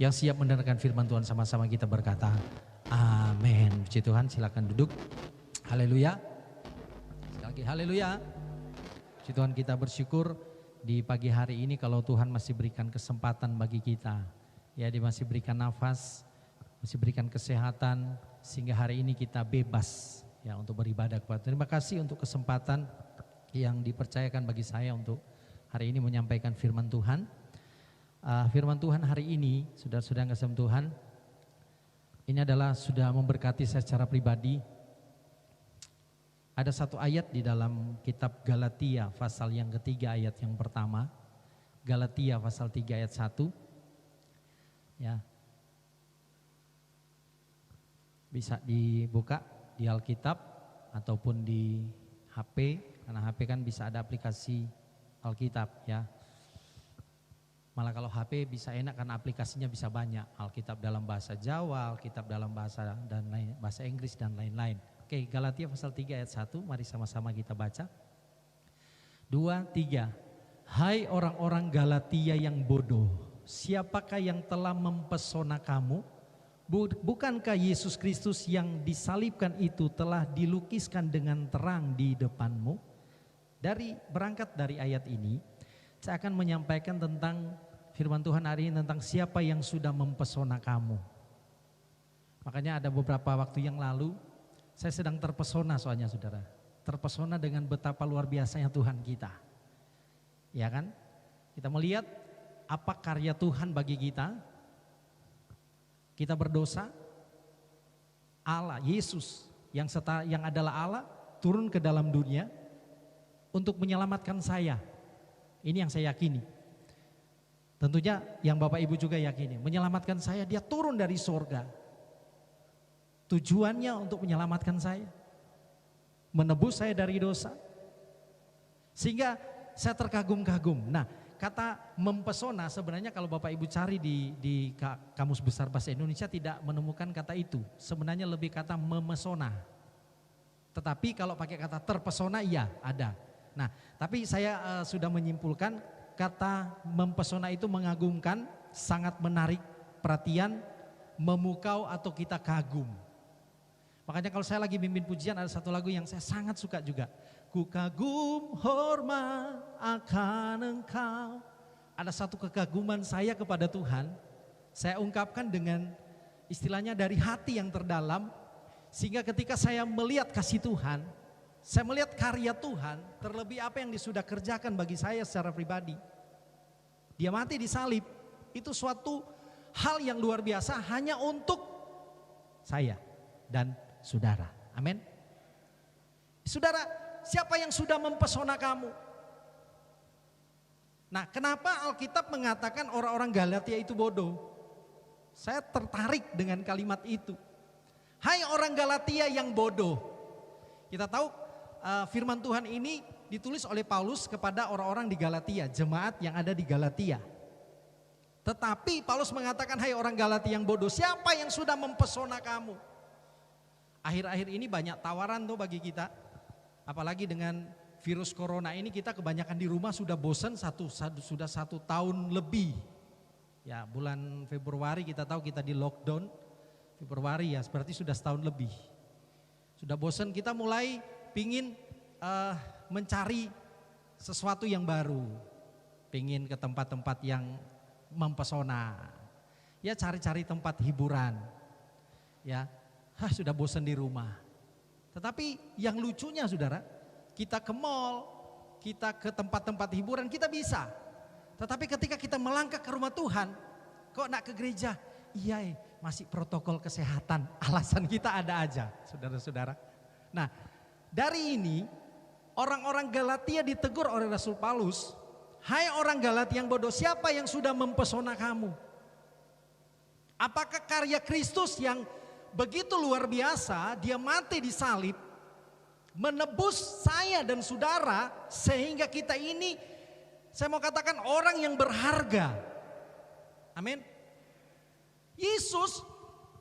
Yang siap mendengarkan firman Tuhan sama-sama kita berkata, amin. Puji Tuhan, silakan duduk. Haleluya. Sekali lagi haleluya. Puji Tuhan, kita bersyukur di pagi hari ini kalau Tuhan masih berikan kesempatan bagi kita. Ya, Dia masih berikan nafas, masih berikan kesehatan sehingga hari ini kita bebas ya untuk beribadah kepada Tuhan. Terima kasih untuk kesempatan yang dipercayakan bagi saya untuk hari ini menyampaikan firman Tuhan. Firman Tuhan hari ini, saudara-saudara yang kasih Tuhan, ini adalah sudah memberkati saya secara pribadi. Ada satu ayat di dalam kitab Galatia pasal yang ketiga ayat yang pertama. Galatia pasal 3 ayat 1. Ya. Bisa dibuka di Alkitab ataupun di HP, karena HP kan bisa ada aplikasi Alkitab ya. Malah kalau HP bisa enak karena aplikasinya bisa banyak. Alkitab dalam bahasa Jawa, Alkitab dalam bahasa bahasa Inggris dan lain-lain. Oke, Galatia pasal 3 ayat 1, mari sama-sama kita baca. 2, 3. Hai orang-orang Galatia yang bodoh, siapakah yang telah mempesona kamu? Bukankah Yesus Kristus yang disalibkan itu telah dilukiskan dengan terang di depanmu? Berangkat dari ayat ini, saya akan menyampaikan tentang firman Tuhan hari ini tentang siapa yang sudah mempesona kamu. Makanya ada beberapa waktu yang lalu saya sedang terpesona soalnya saudara. Terpesona dengan betapa luar biasanya Tuhan kita. Ya kan? Kita melihat apa karya Tuhan bagi kita. Kita berdosa. Allah, Yesus yang adalah Allah turun ke dalam dunia untuk menyelamatkan saya. Ini yang saya yakini. Tentunya yang Bapak Ibu juga yakini. Menyelamatkan saya, Dia turun dari sorga. Tujuannya untuk menyelamatkan saya. Menebus saya dari dosa. Sehingga saya terkagum-kagum. Nah, kata mempesona sebenarnya kalau Bapak Ibu cari di Kamus Besar Bahasa Indonesia tidak menemukan kata itu. Sebenarnya lebih kata memesona. Tetapi kalau pakai kata terpesona iya ada. Nah, tapi saya sudah menyimpulkan kata mempesona itu mengagumkan, sangat menarik perhatian, memukau atau kita kagum. Makanya kalau saya lagi mimpin pujian ada satu lagu yang saya sangat suka juga. Ku kagum hormat akan Engkau. Ada satu kekaguman saya kepada Tuhan, saya ungkapkan dengan istilahnya dari hati yang terdalam, sehingga ketika saya melihat kasih Tuhan, saya melihat karya Tuhan, terlebih apa yang Dia sudah kerjakan bagi saya secara pribadi. Dia mati di salib, itu suatu hal yang luar biasa hanya untuk saya dan saudara. Amin. Saudara, siapa yang sudah mempesona kamu? Nah, kenapa Alkitab mengatakan orang-orang Galatia itu bodoh? Saya tertarik dengan kalimat itu. Hai orang Galatia yang bodoh. Kita tahu firman Tuhan ini ditulis oleh Paulus kepada orang-orang di Galatia, jemaat yang ada di Galatia. Tetapi Paulus mengatakan, hai orang Galatia yang bodoh, siapa yang sudah mempesona kamu? Akhir-akhir ini banyak tawaran tuh bagi kita. Apalagi dengan virus corona ini kita kebanyakan di rumah sudah bosan sudah 1 tahun lebih. Ya, bulan Februari kita tahu kita di lockdown. Februari ya, berarti sudah 1 tahun lebih. Sudah bosan, kita mulai pingin mencari sesuatu yang baru. Pingin ke tempat-tempat yang mempesona. Ya, cari-cari tempat hiburan. Ya, sudah bosan di rumah. Tetapi yang lucunya saudara, kita ke mall, kita ke tempat-tempat hiburan kita bisa. Tetapi ketika kita melangkah ke rumah Tuhan, kok nak ke gereja? Iya, masih protokol kesehatan, alasan kita ada aja, saudara-saudara. Nah, dari ini orang-orang Galatia ditegur oleh Rasul Paulus, hai orang Galatia yang bodoh, siapa yang sudah mempesona kamu? Apakah karya Kristus yang begitu luar biasa, Dia mati di salib, menebus saya dan saudara, sehingga kita ini, saya mau katakan orang yang berharga. Amin. Yesus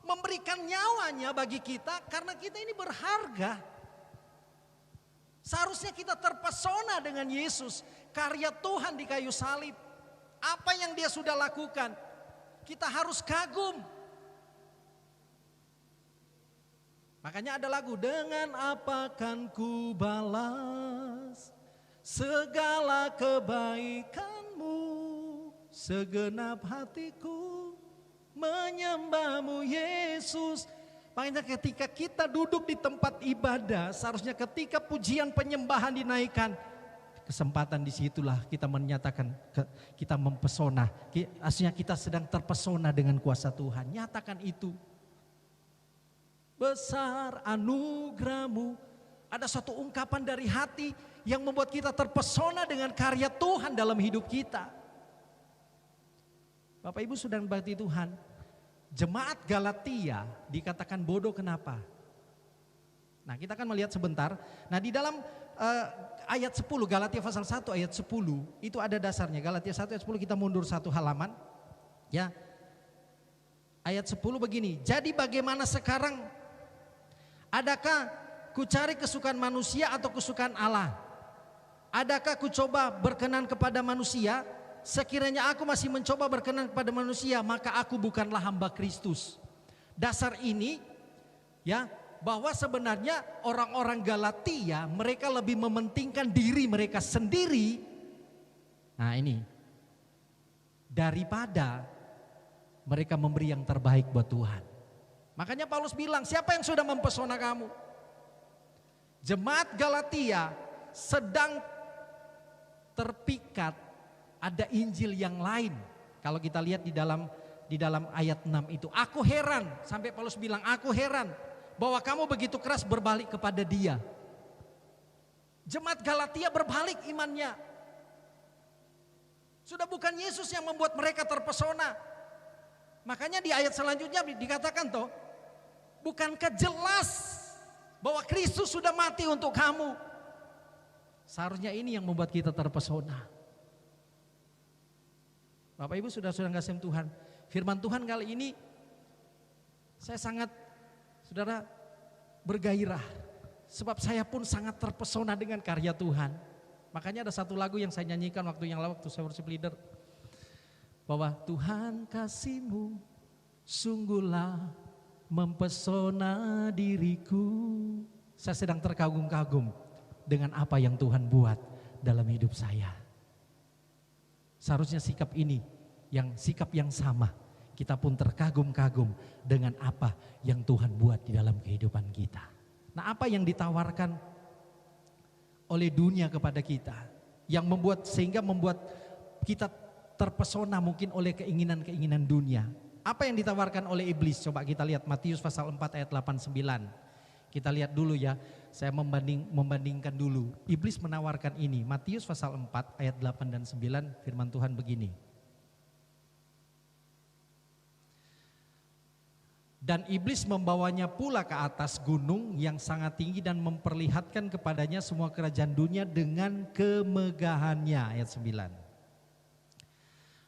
memberikan nyawanya bagi kita karena kita ini berharga. Seharusnya kita terpesona dengan Yesus, karya Tuhan di kayu salib. Apa yang Dia sudah lakukan. Kita harus kagum. Makanya ada lagu, dengan apa kan ku balas segala kebaikanmu, segenap hatiku menyembahmu Yesus. Makanya ketika kita duduk di tempat ibadah, seharusnya ketika pujian penyembahan dinaikkan, kesempatan disitulah kita menyatakan, kita mempesona. Aslinya kita sedang terpesona dengan kuasa Tuhan. Nyatakan itu. Besar anugerahmu. Ada satu ungkapan dari hati yang membuat kita terpesona dengan karya Tuhan dalam hidup kita. Bapak Ibu saudara bakti Tuhan, jemaat Galatia dikatakan bodoh kenapa? Nah kita akan melihat sebentar. Nah di dalam ayat 10, Galatia pasal 1 ayat 10 itu ada dasarnya. Galatia 1 ayat 10, kita mundur satu halaman. Ya. Ayat 10 begini, jadi bagaimana sekarang? Adakah ku cari kesukaan manusia atau kesukaan Allah? Adakah ku coba berkenan kepada manusia? Sekiranya aku masih mencoba berkenan kepada manusia, maka aku bukanlah hamba Kristus. Dasar ini ya, bahwa sebenarnya orang-orang Galatia mereka lebih mementingkan diri mereka sendiri. Nah ini, daripada mereka memberi yang terbaik buat Tuhan. Makanya Paulus bilang, siapa yang sudah mempesona kamu? Jemaat Galatia sedang terpikat ada Injil yang lain. Kalau kita lihat di dalam ayat 6 itu, aku heran, sampai Paulus bilang, aku heran bahwa kamu begitu keras berbalik kepada dia. Jemaat Galatia berbalik imannya. Sudah bukan Yesus yang membuat mereka terpesona. Makanya di ayat selanjutnya dikatakan toh, bukankah jelas bahwa Kristus sudah mati untuk kamu? Seharusnya ini yang membuat kita terpesona. Bapak Ibu saudara kasih Tuhan, firman Tuhan kali ini saya sangat saudara bergairah. Sebab saya pun sangat terpesona dengan karya Tuhan. Makanya ada satu lagu yang saya nyanyikan waktu yang lalu waktu saya worship leader. Bahwa Tuhan kasih-Mu sungguhlah mempesona diriku. Saya sedang terkagum-kagum dengan apa yang Tuhan buat dalam hidup saya. Seharusnya sikap ini, sikap yang sama, kita pun terkagum-kagum dengan apa yang Tuhan buat di dalam kehidupan kita. Nah, apa yang ditawarkan oleh dunia kepada kita yang sehingga membuat kita terpesona mungkin oleh keinginan-keinginan dunia. Apa yang ditawarkan oleh iblis? Coba kita lihat Matius pasal 4 ayat 8-9. Kita lihat dulu ya, saya membandingkan dulu. Iblis menawarkan ini, Matius pasal 4 ayat 8 dan 9, firman Tuhan begini. Dan iblis membawanya pula ke atas gunung yang sangat tinggi dan memperlihatkan kepadanya semua kerajaan dunia dengan kemegahannya. Ayat 9.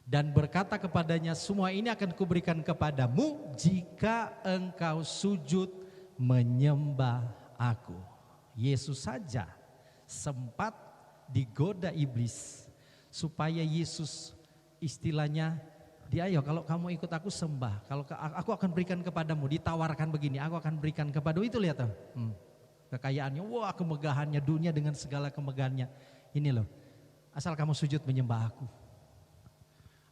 Dan berkata kepadanya, semua ini akan kuberikan kepadamu jika engkau sujud menyembah aku. Yesus saja sempat digoda iblis supaya Yesus istilahnya, ayo kalau kamu ikut aku sembah, kalau aku akan berikan kepadamu, ditawarkan begini, aku akan berikan kepadamu. Itu lihat tuh, kekayaannya, wah kemegahannya, dunia dengan segala kemegahannya. Ini loh, asal kamu sujud menyembah aku.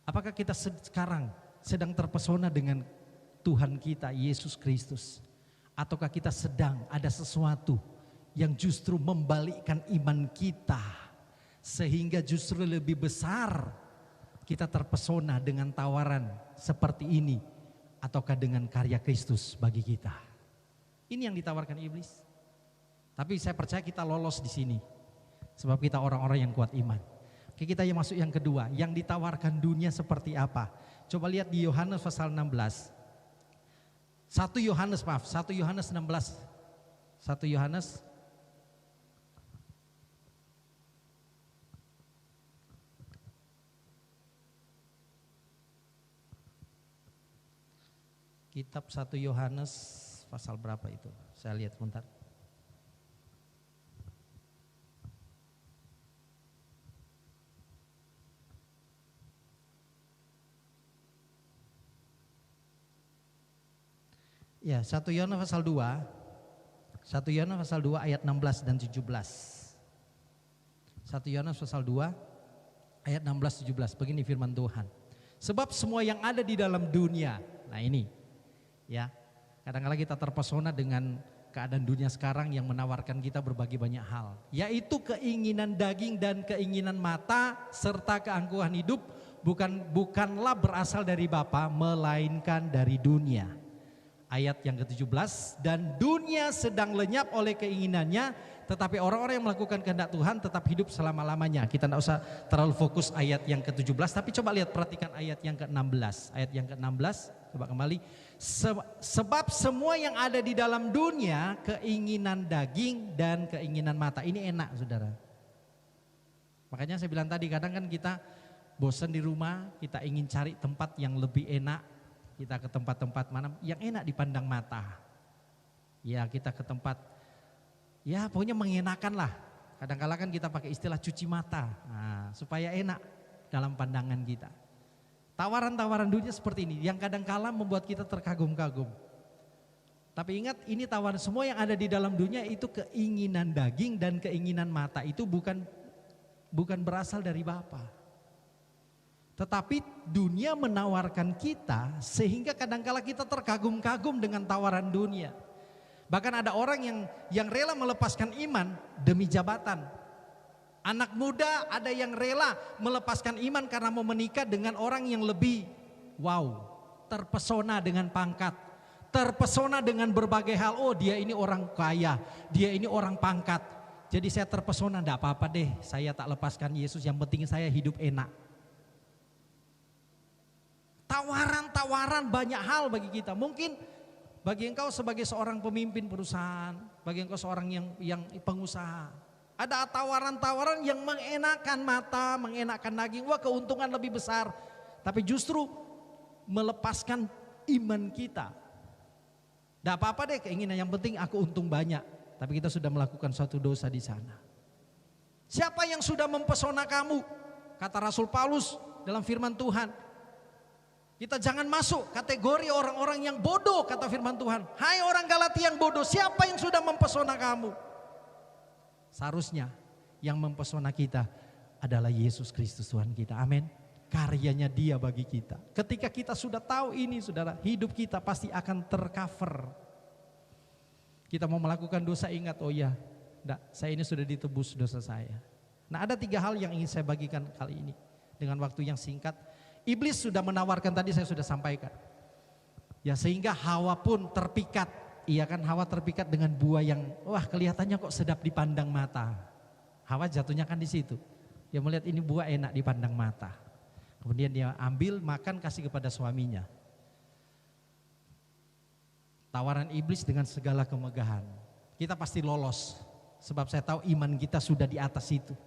Apakah kita sekarang sedang terpesona dengan Tuhan kita Yesus Kristus? Ataukah kita sedang ada sesuatu yang justru membalikkan iman kita, sehingga justru lebih besar kita terpesona dengan tawaran seperti ini, ataukah dengan karya Kristus bagi kita? Ini yang ditawarkan iblis. Tapi saya percaya kita lolos di sini, sebab kita orang-orang yang kuat iman. Oke, kita yang masuk yang kedua, yang ditawarkan dunia seperti apa? Coba lihat di Yohanes pasal 16. 1 Yohanes 16. 1 Yohanes Kitab 1 Yohanes pasal berapa itu? Saya lihat sebentar. Ya, 1 Yohanes pasal 2. 1 Yohanes pasal 2 ayat 16 dan 17. 1 Yohanes pasal 2 ayat 16-17. Begini firman Tuhan. Sebab semua yang ada di dalam dunia. Nah ini ya, kadang-kadang kita terpesona dengan keadaan dunia sekarang yang menawarkan kita berbagai banyak hal. Yaitu keinginan daging dan keinginan mata serta keangkuhan hidup bukanlah berasal dari Bapa melainkan dari dunia. Ayat yang ke-17, dan dunia sedang lenyap oleh keinginannya, tetapi orang-orang yang melakukan kehendak Tuhan tetap hidup selama-lamanya. Kita tidak usah terlalu fokus ayat yang ke-17, tapi coba lihat, perhatikan ayat yang ke-16. Ayat yang ke-16, coba kembali. Sebab semua yang ada di dalam dunia, keinginan daging dan keinginan mata. Ini enak saudara. Makanya saya bilang tadi, kadang kan kita bosan di rumah, kita ingin cari tempat yang lebih enak. Kita ke tempat-tempat mana yang enak dipandang mata. Ya kita ke tempat, ya pokoknya mengenakan lah. Kadang-kala kan kita pakai istilah cuci mata, nah, supaya enak dalam pandangan kita. Tawaran-tawaran dunia seperti ini yang kadang-kala membuat kita terkagum-kagum. Tapi ingat, ini tawaran, semua yang ada di dalam dunia itu keinginan daging dan keinginan mata. Itu bukan berasal dari Bapa. Tetapi dunia menawarkan kita sehingga kadangkala kita terkagum-kagum dengan tawaran dunia. Bahkan ada orang yang rela melepaskan iman demi jabatan. Anak muda ada yang rela melepaskan iman karena mau menikah dengan orang yang lebih terpesona dengan pangkat, terpesona dengan berbagai hal. Oh dia ini orang kaya, dia ini orang pangkat. Jadi saya terpesona, enggak apa-apa deh, saya tak lepaskan Yesus, yang penting saya hidup enak. Tawaran-tawaran banyak hal bagi kita. Mungkin bagi engkau sebagai seorang pemimpin perusahaan, bagi engkau seorang yang pengusaha, ada tawaran-tawaran yang mengenakan mata, mengenakan daging. Wah, keuntungan lebih besar. Tapi justru melepaskan iman kita. Tidak apa-apa deh keinginan, yang penting aku untung banyak. Tapi kita sudah melakukan suatu dosa di sana. Siapa yang sudah mempesona kamu? Kata Rasul Paulus dalam firman Tuhan. Kita jangan masuk kategori orang-orang yang bodoh, kata firman Tuhan. Hai orang Galatia yang bodoh, siapa yang sudah mempesona kamu? Seharusnya yang mempesona kita adalah Yesus Kristus Tuhan kita. Amin. Karyanya Dia bagi kita. Ketika kita sudah tahu ini, saudara, hidup kita pasti akan tercover. Kita mau melakukan dosa, ingat, oh ya, enggak, saya ini sudah ditebus dosa saya. Nah, ada 3 hal yang ingin saya bagikan kali ini dengan waktu yang singkat. Iblis sudah menawarkan, tadi saya sudah sampaikan. Ya, sehingga Hawa pun terpikat. Iya kan, Hawa terpikat dengan buah yang kelihatannya kok sedap dipandang mata. Hawa jatuhnya kan di situ. Dia melihat ini buah enak dipandang mata. Kemudian dia ambil, makan, kasih kepada suaminya. Tawaran iblis dengan segala kemegahan. Kita pasti lolos. Sebab saya tahu iman kita sudah di atas itu.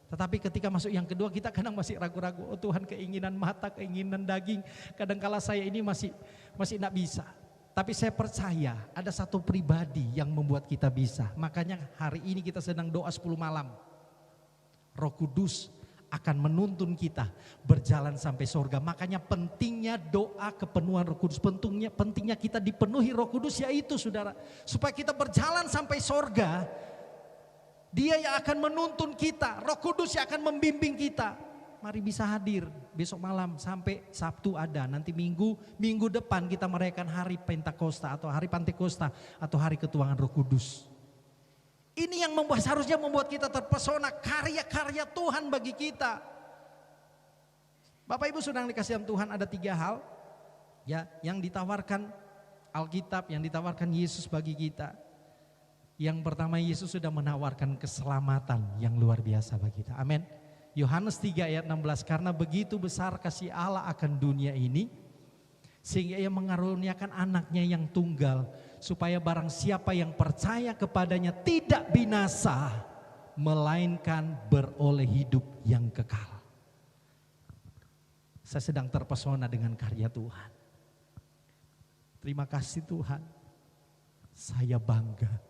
Tetapi ketika masuk yang kedua, kita kadang masih ragu-ragu. Oh Tuhan, keinginan mata, keinginan daging, kadangkala saya ini masih tidak bisa. Tapi saya percaya ada satu pribadi yang membuat kita bisa. Makanya hari ini kita sedang doa 10 malam. Roh Kudus akan menuntun kita berjalan sampai surga. Makanya pentingnya doa kepenuhan Roh Kudus. Pentingnya kita dipenuhi Roh Kudus, yaitu saudara, supaya kita berjalan sampai surga. Dia yang akan menuntun kita, Roh Kudus yang akan membimbing kita. Mari bisa hadir besok malam sampai Sabtu ada. Nanti minggu depan kita merayakan hari Pentakosta atau hari Pantekosta atau hari ketuangan Roh Kudus. Ini yang seharusnya membuat kita terpesona karya-karya Tuhan bagi kita. Bapak Ibu saudara yang dikasihi Tuhan, ada 3 hal ya yang ditawarkan Alkitab, yang ditawarkan Yesus bagi kita. Yang pertama, Yesus sudah menawarkan keselamatan yang luar biasa bagi kita. Amin. Yohanes 3 ayat 16, karena begitu besar kasih Allah akan dunia ini, sehingga Ia mengaruniakan anaknya yang tunggal, supaya barang siapa yang percaya kepadanya tidak binasa, melainkan beroleh hidup yang kekal. Saya sedang terpesona dengan karya Tuhan. Terima kasih Tuhan. Saya bangga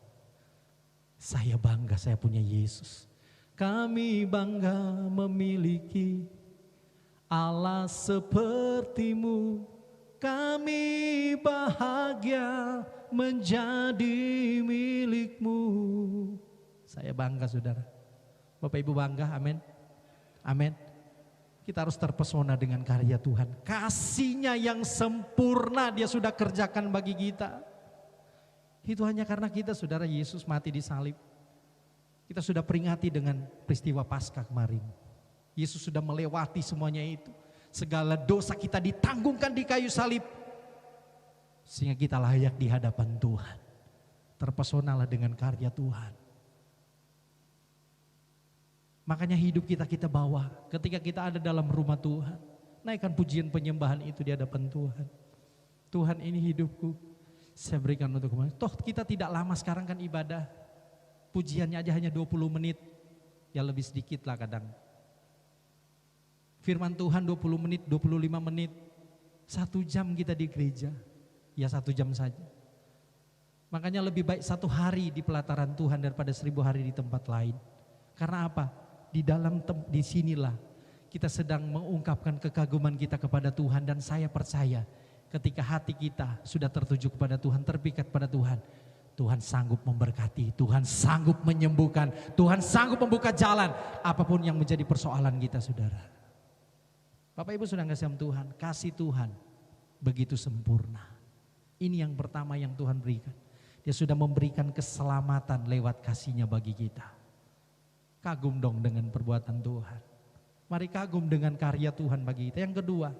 saya punya Yesus. Kami bangga memiliki Allah seperti-Mu. Kami bahagia menjadi milikmu. Saya bangga saudara. Bapak Ibu bangga, amin. Amin. Kita harus terpesona dengan karya Tuhan. Kasih-Nya yang sempurna Dia sudah kerjakan bagi kita. Itu hanya karena kita saudara, Yesus mati di salib. Kita sudah peringati dengan peristiwa Paskah kemarin. Yesus sudah melewati semuanya itu. Segala dosa kita ditanggungan di kayu salib. Sehingga kita layak di hadapan Tuhan. Terpesonalah dengan karya Tuhan. Makanya hidup kita bawa ketika kita ada dalam rumah Tuhan. Naikkan pujian penyembahan itu di hadapan Tuhan. Tuhan, ini hidupku, saya berikan untuk kamu. Toh kita tidak lama sekarang kan ibadah. Pujiannya aja hanya 20 menit. Ya lebih sedikit lah kadang. Firman Tuhan 20 menit, 25 menit. 1 jam kita di gereja. Ya 1 jam saja. Makanya lebih baik 1 hari di pelataran Tuhan daripada 1000 hari di tempat lain. Karena apa? Di sinilah kita sedang mengungkapkan kekaguman kita kepada Tuhan. Dan saya percaya ketika hati kita sudah tertuju kepada Tuhan, terpikat pada Tuhan, Tuhan sanggup memberkati, Tuhan sanggup menyembuhkan, Tuhan sanggup membuka jalan apapun yang menjadi persoalan kita saudara. Bapak Ibu sudah kasih Tuhan, kasih Tuhan begitu sempurna. Ini yang pertama yang Tuhan berikan. Dia sudah memberikan keselamatan lewat kasih-Nya bagi kita. Kagum dong dengan perbuatan Tuhan. Mari kagum dengan karya Tuhan bagi kita. Yang kedua,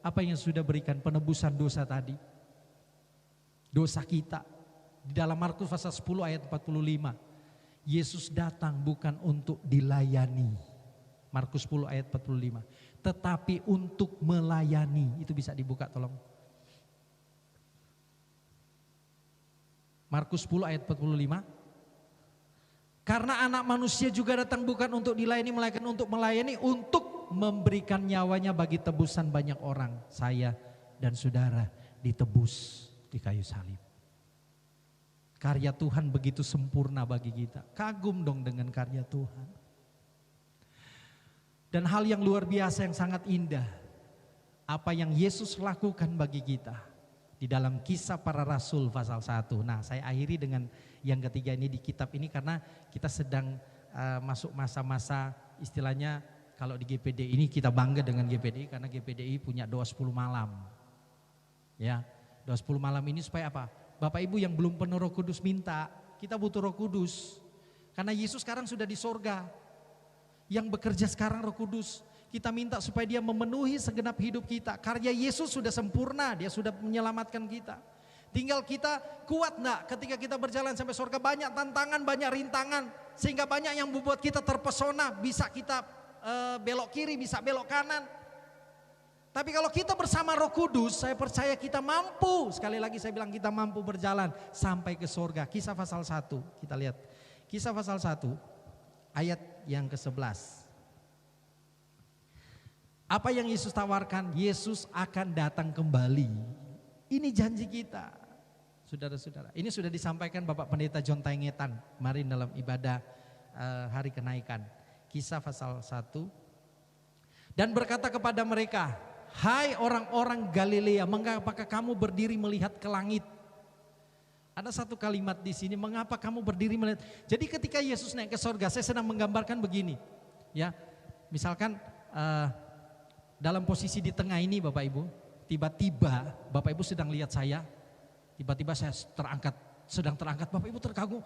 apa yang sudah berikan penebusan dosa tadi. Dosa kita. Di dalam Markus pasal 10 ayat 45. Yesus datang bukan untuk dilayani. Markus 10 ayat 45. Tetapi untuk melayani. Itu bisa dibuka tolong. Markus 10 ayat 45. Karena anak manusia juga datang bukan untuk dilayani, melainkan untuk melayani, untuk memberikan nyawanya bagi tebusan banyak orang. Saya dan saudara ditebus di kayu salib. Karya Tuhan begitu sempurna bagi kita. Kagum dong dengan karya Tuhan. Dan hal yang luar biasa yang sangat indah. Apa yang Yesus lakukan bagi kita. Di dalam Kisah Para Rasul pasal 1. Nah, saya akhiri dengan yang ketiga ini di kitab ini karena kita sedang masuk masa-masa istilahnya kalau di GPD ini kita bangga dengan GPDI karena GPDI punya doa 10 malam. Ya, doa 10 malam ini supaya apa? Bapak Ibu yang belum penuh Roh Kudus minta, kita butuh Roh Kudus. Karena Yesus sekarang sudah di sorga. Yang bekerja sekarang Roh Kudus. Kita minta supaya Dia memenuhi segenap hidup kita. Karya Yesus sudah sempurna, Dia sudah menyelamatkan kita. Tinggal kita kuat enggak ketika kita berjalan sampai surga. Banyak tantangan, banyak rintangan. Sehingga banyak yang membuat kita terpesona. Bisa kita belok kiri, bisa belok kanan. Tapi kalau kita bersama Roh Kudus, saya percaya kita mampu. Sekali lagi saya bilang kita mampu berjalan sampai ke surga. Kisah pasal 1, kita lihat. Kisah pasal 1, ayat yang ke-11. Apa yang Yesus tawarkan? Yesus akan datang kembali. Ini janji kita. Saudara-saudara, ini sudah disampaikan Bapak Pendeta John Taingetan kemarin dalam ibadah hari kenaikan. Kisah pasal 1. Dan berkata kepada mereka, hai orang-orang Galilea, mengapakah kamu berdiri melihat ke langit? Ada satu kalimat di sini, mengapa kamu berdiri melihat? Jadi ketika Yesus naik ke surga, saya sedang menggambarkan begini. Ya, misalkan dalam posisi di tengah ini Bapak Ibu, tiba-tiba Bapak Ibu sedang lihat saya, tiba-tiba saya sedang terangkat, Bapak Ibu terkagum,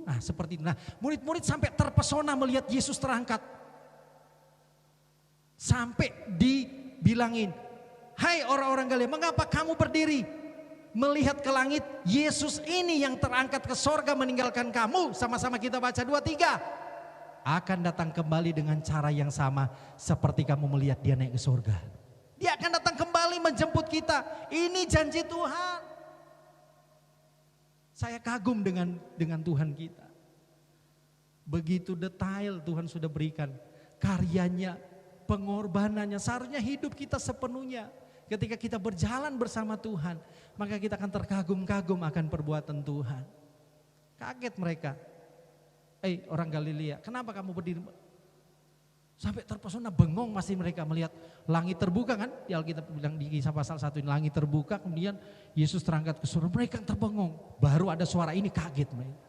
nah seperti itu. Nah murid-murid sampai terpesona melihat Yesus terangkat. Sampai dibilangin, hai orang-orang Galilea, mengapa kamu berdiri melihat ke langit? Yesus ini yang terangkat ke sorga meninggalkan kamu. Sama-sama kita baca 2-3. Akan datang kembali dengan cara yang sama seperti kamu melihat Dia naik ke surga. Dia akan datang kembali menjemput kita. Ini janji Tuhan. Saya kagum dengan Tuhan kita. Begitu detail Tuhan sudah berikan karyanya, pengorbanannya. Seharusnya hidup kita sepenuhnya. Ketika kita berjalan bersama Tuhan, maka kita akan terkagum-kagum akan perbuatan Tuhan. Kaget mereka. Orang Galilea, kenapa kamu berdiri? Sampai terpesona, bengong masih mereka melihat langit terbuka kan. Di Alkitab bilang di Kisah pasal 1 ini langit terbuka, kemudian Yesus terangkat ke surga. Mereka terbengong, baru ada suara ini kaget mereka.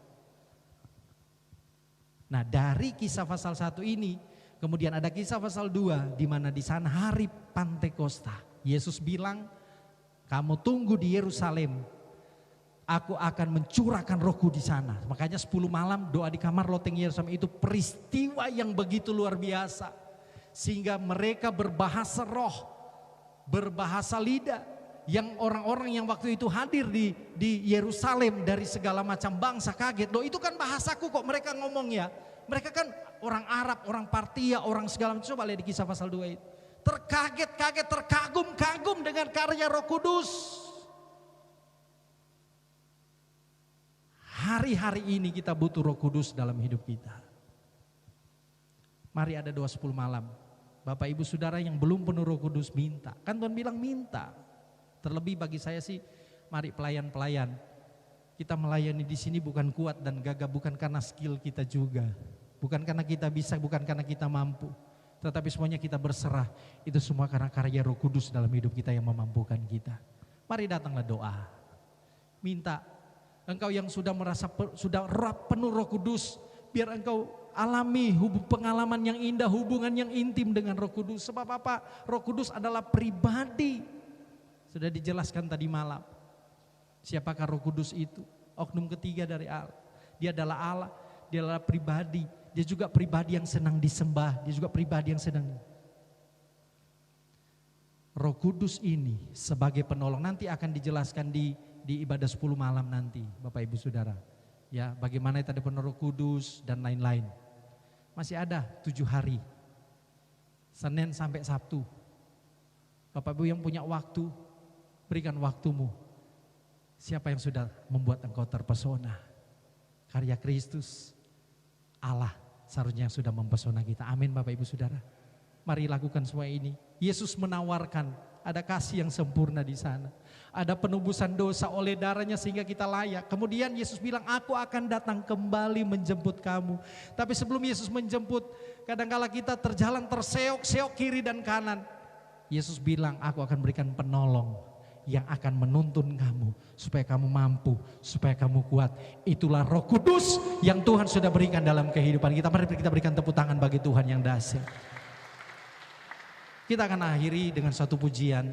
Nah dari Kisah pasal 1 ini, kemudian ada Kisah pasal 2 di mana di sana hari Pantekosta. Yesus bilang, kamu tunggu di Yerusalem, aku akan mencurahkan rohku di sana. Makanya 10 malam doa di kamar loteng Yerusalem itu peristiwa yang begitu luar biasa. Sehingga mereka berbahasa roh, berbahasa lidah. Yang orang-orang yang waktu itu hadir di Yerusalem dari segala macam bangsa kaget. Loh itu kan bahasaku kok mereka ngomong ya. Mereka kan orang Arab, orang Partia, orang segala macam. Coba lihat di Kisah pasal 2 itu. Terkaget-kaget, terkagum-kagum dengan karya Roh Kudus. Hari-hari ini kita butuh Roh Kudus dalam hidup kita. Mari ada doa 10 malam. Bapak Ibu Saudara yang belum penuh Roh Kudus minta. Kan Tuhan bilang minta. Terlebih bagi saya sih, mari pelayan-pelayan. Kita melayani di sini bukan kuat dan gagah, bukan karena skill kita juga. Bukan karena kita bisa, bukan karena kita mampu. Tetapi semuanya kita berserah. Itu semua karena karya Roh Kudus dalam hidup kita yang memampukan kita. Mari datanglah doa. Minta. Engkau yang sudah merasa sudah penuh Roh Kudus, biar engkau alami pengalaman yang indah, hubungan yang intim dengan Roh Kudus. Sebab apa? Roh Kudus adalah pribadi. Sudah dijelaskan tadi malam. Siapakah Roh Kudus itu? Oknum ketiga dari Allah. Dia adalah Allah, dia adalah pribadi. Dia juga pribadi yang senang disembah, dia juga pribadi yang senang. Roh Kudus ini sebagai penolong nanti akan dijelaskan di ibadah 10 malam nanti, Bapak Ibu Saudara. Ya, bagaimana itu ada Roh Kudus dan lain-lain. Masih ada 7 hari. Senin sampai Sabtu. Bapak Ibu yang punya waktu, berikan waktumu. Siapa yang sudah membuat engkau terpesona? Karya Kristus, Allah seharusnya yang sudah mempesona kita. Amin Bapak Ibu Saudara. Mari lakukan semua ini. Yesus menawarkan, ada kasih yang sempurna di sana. Ada penebusan dosa oleh darahnya sehingga kita layak. Kemudian Yesus bilang, aku akan datang kembali menjemput kamu. Tapi sebelum Yesus menjemput, kadangkala kita terjalan terseok-seok kiri dan kanan. Yesus bilang, aku akan berikan penolong yang akan menuntun kamu supaya kamu mampu, supaya kamu kuat. Itulah Roh Kudus yang Tuhan sudah berikan dalam kehidupan kita. Mari kita berikan tepuk tangan bagi Tuhan yang dahsyat. Kita akan akhiri dengan satu pujian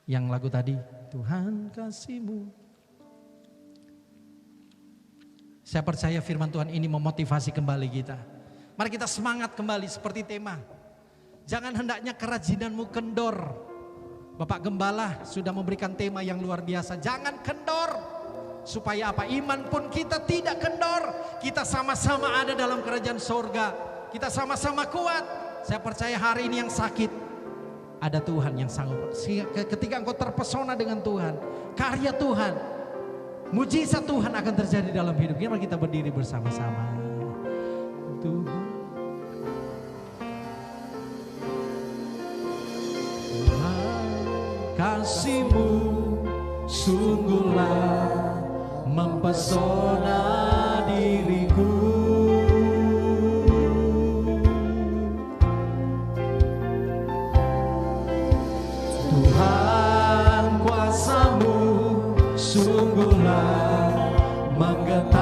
yang lagu tadi, Tuhan kasih-Mu. Saya percaya firman Tuhan ini memotivasi kembali kita. Mari kita semangat kembali seperti tema. Jangan hendaknya kerajinanmu kendor. Bapak Gembala sudah memberikan tema yang luar biasa. Jangan kendor. Supaya apa? Iman pun kita tidak kendor. Kita sama-sama ada dalam kerajaan sorga. Kita sama-sama kuat. Saya percaya hari ini yang sakit, ada Tuhan yang sanggup. Ketika engkau terpesona dengan Tuhan, karya Tuhan, mujizat Tuhan akan terjadi dalam hidupnya. Mari kita berdiri bersama-sama. Tuhan kasih-Mu sungguhlah mempesona diriku. Tuhan kuasa-Mu sungguhlah menggetarkan